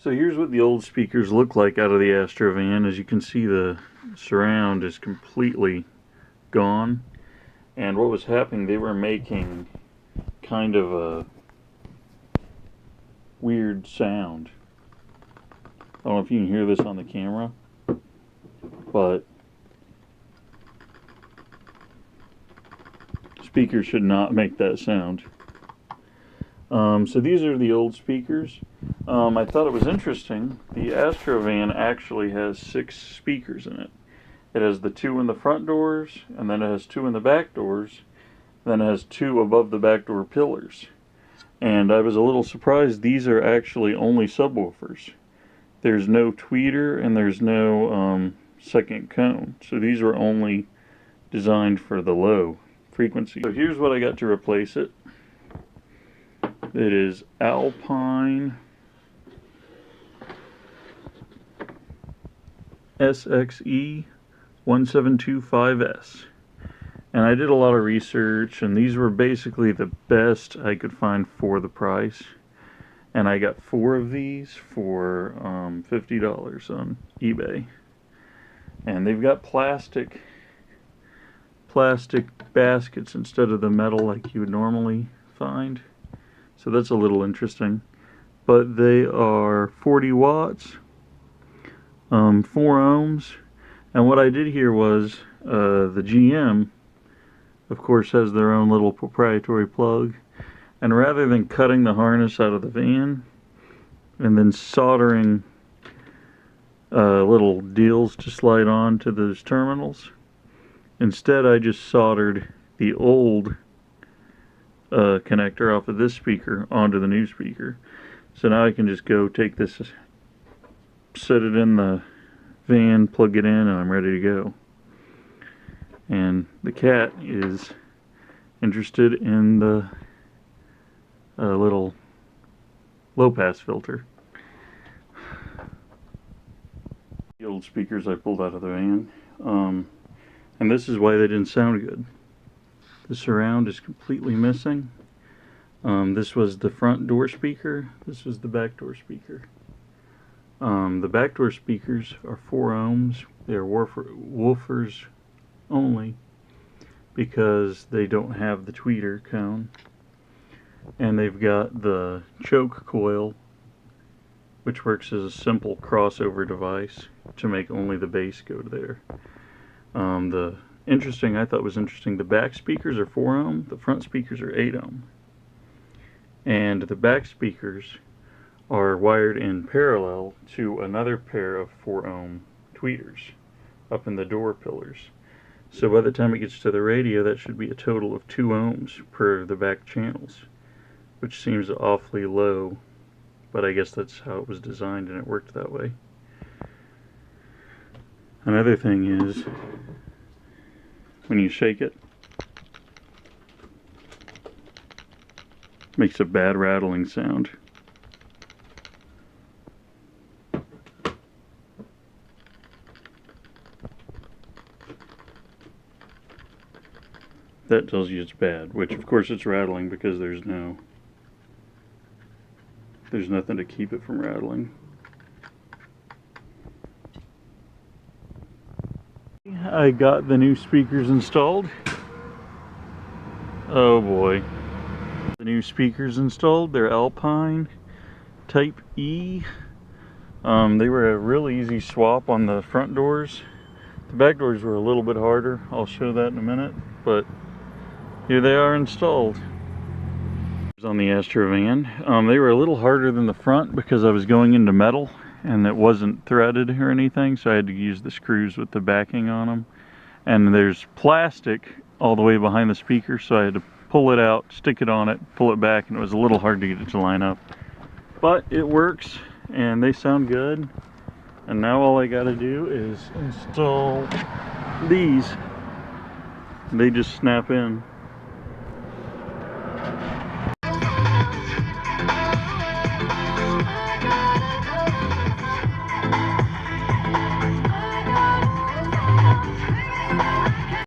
So here's what the old speakers look like out of the Astro van. As you can see, the surround is completely gone. And what was happening, they were making kind of a weird sound. I don't know if you can hear this on the camera, but speakers should not make that sound. So these are the old speakers. I thought it was interesting. The Astro van actually has 6 speakers in it. It has the 2 in the front doors, and then it has 2 in the back doors, then it has 2 above the back door pillars. And I was a little surprised these are actually only subwoofers. There's no tweeter and there's no second cone. So these were only designed for the low frequency. So here's what I got to replace it. It is Alpine SXE-1725s. And I did a lot of research, and these were basically the best I could find for the price. And I got 4 of these for $50 on eBay. And they've got plastic baskets instead of the metal like you would normally find. So that's a little interesting. But they are 40 watts, 4 ohms. And what I did here was the GM, of course, has their own little proprietary plug. And rather than cutting the harness out of the van and then soldering little deals to slide on to those terminals, instead I just soldered the old connector off of this speaker onto the new speaker. So now I can just go take this, set it in the van, plug it in, and I'm ready to go. And the cat is interested in the little low pass filter. The old speakers I pulled out of the van, and this is why they didn't sound good. The surround is completely missing. This was the front door speaker, this was the back door speaker. The back door speakers are 4 ohms. They're woofers only because they don't have the tweeter cone. And they've got the choke coil, which works as a simple crossover device to make only the bass go to there. I thought was interesting, the back speakers are 4 ohm, the front speakers are 8 ohm. And the back speakers are wired in parallel to another pair of 4 ohm tweeters up in the door pillars. So by the time it gets to the radio, that should be a total of 2 ohms per the back channels, which seems awfully low, but I guess that's how it was designed and it worked that way. Another thing is, when you shake it, makes a bad rattling sound. That tells you it's bad, which of course it's rattling because there's nothing to keep it from rattling. I got the new speakers installed. Oh boy. The new speakers installed. They're Alpine Type E. They were a real easy swap on the front doors. The back doors were a little bit harder. I'll show that in a minute, but here they are installed. On the Astro van. They were a little harder than the front because I was going into metal and it wasn't threaded or anything, so I had to use the screws with the backing on them. And there's plastic all the way behind the speaker, so I had to pull it out, stick it on it, pull it back, and it was a little hard to get it to line up. But it works and they sound good. And now all I gotta do is install these. They just snap in.